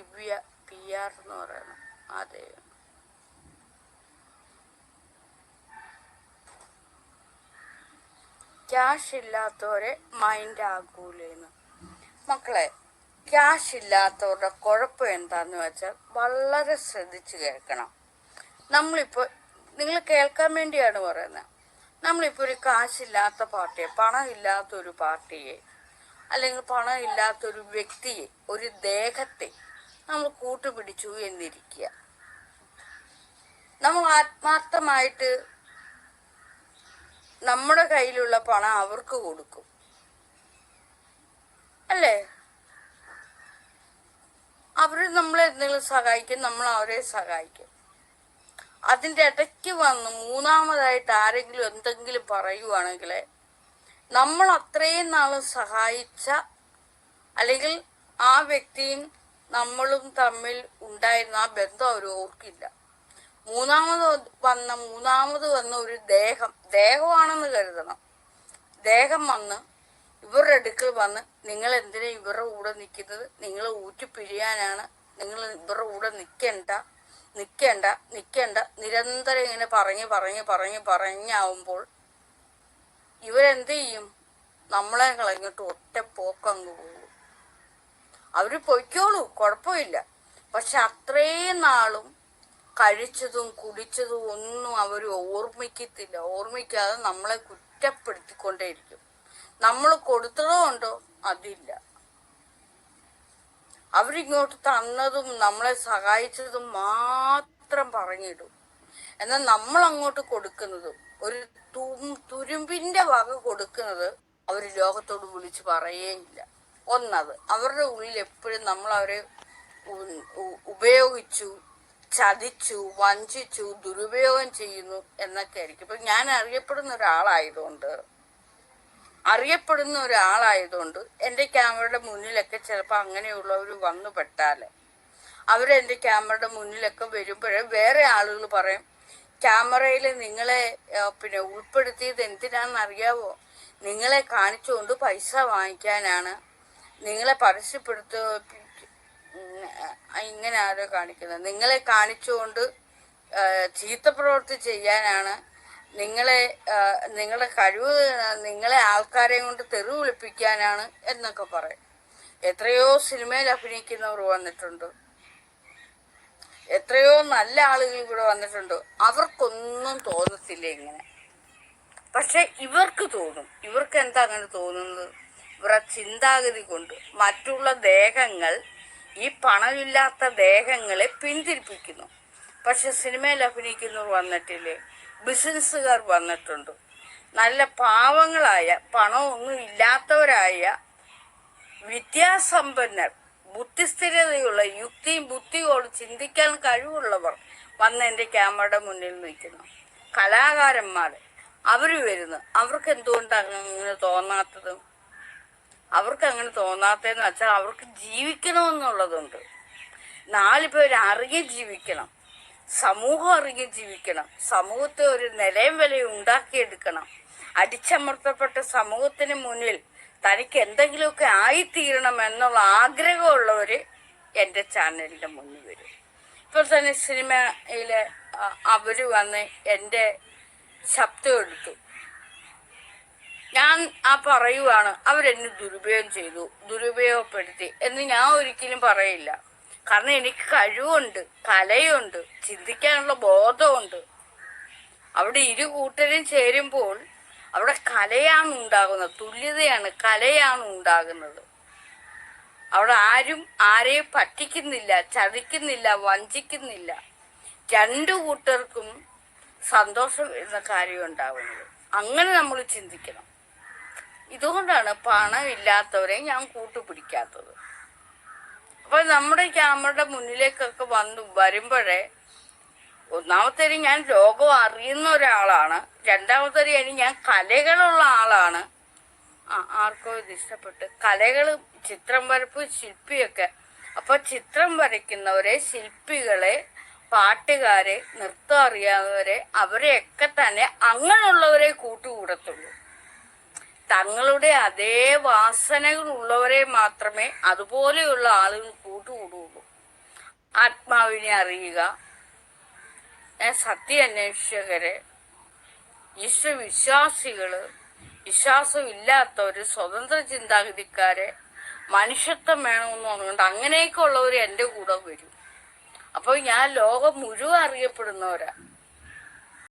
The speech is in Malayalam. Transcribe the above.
ദിവ്യ PR എന്ന് പറയണം. അതെ, ക്യാഷ് ഇല്ലാത്തവരെ മൈൻഡ് ആകൂലെന്ന്. മക്കളെ, ക്യാഷ് ഇല്ലാത്തവരുടെ കുഴപ്പം എന്താന്ന് വെച്ചാൽ വളരെ ശ്രദ്ധിച്ച് കേൾക്കണം. നമ്മളിപ്പോൾ നിങ്ങൾ കേൾക്കാൻ വേണ്ടിയാണ് പറയുന്നത്. നമ്മളിപ്പോൾ ഒരു കാശില്ലാത്ത പാർട്ടിയെ, പണം ഇല്ലാത്തൊരു പാർട്ടിയെ, അല്ലെങ്കിൽ പണം ഇല്ലാത്തൊരു വ്യക്തിയെ, ഒരു ദേഹത്തെ നമ്മൾ കൂട്ടുപിടിച്ചു എന്നിരിക്കുക. നമ്മൾ ആത്മാർത്ഥമായിട്ട് നമ്മുടെ കയ്യിലുള്ള പണം അവർക്ക് കൊടുക്കും, അല്ലേ? അവർ നമ്മളെ എന്തെങ്കിലും സഹായിക്കും, നമ്മൾ അവരെ സഹായിക്കും. അതിൻ്റെ ഇടയ്ക്ക് വന്ന് മൂന്നാമതായിട്ട് ആരെങ്കിലും എന്തെങ്കിലും പറയുവാണെങ്കിൽ നമ്മൾ അത്രയും നാളും സഹായിച്ച, അല്ലെങ്കിൽ ആ വ്യക്തിയും നമ്മളും തമ്മിൽ ഉണ്ടായിരുന്ന ആ ബന്ധം അവർ ഓർക്കില്ല. മൂന്നാമത് വന്ന ഒരു ദേഹമാണെന്ന് കരുതണം. ദേഹം വന്ന് ഇവരുടെ അടുക്കൽ വന്ന്, നിങ്ങൾ എന്തിനാ ഇവരുടെ കൂടെ നിൽക്കുന്നത്, നിങ്ങൾ ഊറ്റിപ്പിഴിയാനാണ്, നിങ്ങൾ ഇവരുടെ കൂടെ നിൽക്കേണ്ട നിരന്തരം ഇങ്ങനെ പറഞ്ഞാവുമ്പോൾ ഇവരെന്ത് ചെയ്യും? നമ്മളെ കളഞ്ഞിട്ട് ഒറ്റ പോക്കങ്ങ് പോകും. അവർ പൊയ്ക്കോളൂ, കുഴപ്പമില്ല. പക്ഷെ അത്രയും നാളും കഴിച്ചതും കുടിച്ചതും ഒന്നും അവർ ഓർമ്മിക്കാതെ നമ്മളെ കുറ്റപ്പെടുത്തിക്കൊണ്ടേയിരിക്കും. നമ്മൾ കൊടുത്തതോ ഉണ്ടോ? അതില്ല. അവരിങ്ങോട്ട് തന്നതും നമ്മളെ സഹായിച്ചതും മാത്രം പറഞ്ഞിടും. എന്നാൽ നമ്മൾ അങ്ങോട്ട് കൊടുക്കുന്നതും, ഒരു തുരുമ്പിന്റെ വക കൊടുക്കുന്നത് അവർ ലോകത്തോട് വിളിച്ച് പറയേയില്ല. ഒന്നത്, അവരുടെ ഉള്ളിൽ എപ്പോഴും നമ്മൾ അവരെ ഉപയോഗിച്ചു, ചതിച്ചു, വഞ്ചിച്ചു, ദുരുപയോഗം ചെയ്യുന്നു എന്നൊക്കെ ആയിരിക്കും. ഇപ്പൊ ഞാൻ അറിയപ്പെടുന്ന ഒരാളായതുകൊണ്ട് എൻ്റെ ക്യാമറയുടെ മുന്നിലൊക്കെ ചിലപ്പോൾ അങ്ങനെയുള്ളവർ വന്നു പെട്ടാൽ, അവരെൻ്റെ ക്യാമറയുടെ മുന്നിലൊക്കെ വരുമ്പോഴേ വേറെ ആളുകൾ പറയും, ക്യാമറയിൽ നിങ്ങളെ ഉൾപ്പെടുത്തിയത് എന്തിനാണെന്നറിയാവോ? നിങ്ങളെ കാണിച്ചുകൊണ്ട് പൈസ വാങ്ങിക്കാനാണ്, നിങ്ങളെ ഇങ്ങനെ ആരോ കാണിക്കുന്നത്, നിങ്ങളെ കാണിച്ചുകൊണ്ട് ചീത്ത പ്രവൃത്തി ചെയ്യാനാണ്, നിങ്ങളുടെ കഴിവ്, നിങ്ങളെ ആൾക്കാരെ കൊണ്ട് തെറി വിളിപ്പിക്കാനാണ് എന്നൊക്കെ പറയും. എത്രയോ സിനിമയിൽ അഭിനയിക്കുന്നവർ വന്നിട്ടുണ്ട്, എത്രയോ നല്ല ആളുകൾ ഇവിടെ വന്നിട്ടുണ്ട്. അവർക്കൊന്നും തോന്നത്തില്ല ഇങ്ങനെ. പക്ഷെ ഇവർക്ക് തോന്നും. ഇവർക്ക് എന്താ അങ്ങനെ തോന്നുന്നത്? ഇവരുടെ ചിന്താഗതി കൊണ്ട് മറ്റുള്ള ദേഹങ്ങൾ, ഈ പണമില്ലാത്ത ദേഹങ്ങളെ പിന്തിരിപ്പിക്കുന്നു. പക്ഷെ സിനിമയിൽ അഭിനയിക്കുന്നവർ വന്നിട്ടില്ലേ? ബിസിനസ്സുകാർ വന്നിട്ടുണ്ട്. നല്ല പാവങ്ങളായ, പണമൊന്നും ഇല്ലാത്തവരായ, വിദ്യാസമ്പന്നർ, ബുദ്ധിസ്ഥിരതയുള്ള, യുക്തിയും ബുദ്ധിയോട് ചിന്തിക്കാൻ കഴിവുള്ളവർ വന്ന് എൻ്റെ ക്യാമറയുടെ മുന്നിൽ നിൽക്കുന്നു. കലാകാരന്മാർ അവർ വരുന്നു. അവർക്ക് എന്തുകൊണ്ടാണ് അങ്ങനെ തോന്നാത്തത്? അവർക്ക് അങ്ങനെ തോന്നാത്തതെന്ന് വെച്ചാൽ അവർക്ക് ജീവിക്കണമെന്നുള്ളതുണ്ട്. 4 പേര് അറിഞ്ഞ് ജീവിക്കണം, സമൂഹം അറിഞ്ഞ് ജീവിക്കണം, സമൂഹത്തെ ഒരു നിലയും വിലയും ഉണ്ടാക്കിയെടുക്കണം. അടിച്ചമർത്തപ്പെട്ട സമൂഹത്തിന് മുന്നിൽ തനിക്ക് എന്തെങ്കിലുമൊക്കെ ആയിത്തീരണം എന്നുള്ള ആഗ്രഹമുള്ളവർ എൻ്റെ ചാനലിൻ്റെ മുന്നിൽ വരും. ഇപ്പോൾ തന്നെ സിനിമയിൽ അവർ വന്ന് എൻ്റെ ശബ്ദം എടുത്തു. ഞാൻ പറയുവാണ്, അവരെന്നെ ദുരുപയോഗപ്പെടുത്തി എന്ന് ഞാൻ ഒരിക്കലും പറയില്ല. കാരണം എനിക്ക് കഴിവുണ്ട്, കലയുണ്ട്, ചിന്തിക്കാനുള്ള ബോധമുണ്ട്. അവിടെ ഇരു കൂട്ടരും ചേരുമ്പോൾ അവിടെ കലയാണ് ഉണ്ടാകുന്നത്, തുല്യതയാണ്, കലയാണ് ഉണ്ടാകുന്നത്. അവിടെ ആരും ആരെയും പറ്റിക്കുന്നില്ല, ചതിക്കുന്നില്ല, വഞ്ചിക്കുന്നില്ല. 2 കൂട്ടർക്കും സന്തോഷം എന്ന കാര്യം ഉണ്ടാവുന്നത്. അങ്ങനെ നമ്മൾ ചിന്തിക്കണം. ഇതുകൊണ്ടാണ് പണമില്ലാത്തവരെ ഞാൻ കൂട്ടുപിടിക്കാത്തത്. അപ്പൊ നമ്മുടെ ക്യാമറയുടെ മുന്നിലേക്കൊക്കെ വരുമ്പോഴേ, ഒന്നാമത്തേരി ഞാൻ ലോകം അറിയുന്ന ഒരാളാണ്, രണ്ടാമത്തേരി ഞാൻ കലകളുള്ള ആളാണ്. ആർക്കോ ഇത് ഇഷ്ടപ്പെട്ട്, കലകളും ചിത്രം വരപ്പ്, ശില്പിയൊക്കെ. അപ്പൊ ചിത്രം വരയ്ക്കുന്നവരെ, ശില്പികളെ, പാട്ടുകാരെ, നൃത്തം അറിയാവുന്നവരെ, അവരെയൊക്കെ തന്നെ അങ്ങനെയുള്ളവരെ കൂട്ടുകൂടത്തുള്ളൂ. തങ്ങളുടെ അതേ വാസനകൾ ഉള്ളവരെ മാത്രമേ അതുപോലെയുള്ള ആളുകൾ കൂട്ടുകൂടുകയുള്ളൂ. ആത്മാവിനെ അറിയുക, സത്യ അന്വേഷകര്, ഈശ്വരവിശ്വാസികള്, വിശ്വാസമില്ലാത്തവര്, സ്വതന്ത്ര ചിന്താഗതിക്കാര്, മനുഷ്യത്വം വേണമെന്ന് പറഞ്ഞുകൊണ്ട് അങ്ങനെയൊക്കെ ഉള്ളവര് എൻ്റെ കൂടെ വരും. അപ്പൊ ഞാൻ ലോകം മുഴുവൻ അറിയപ്പെടുന്നവരാ.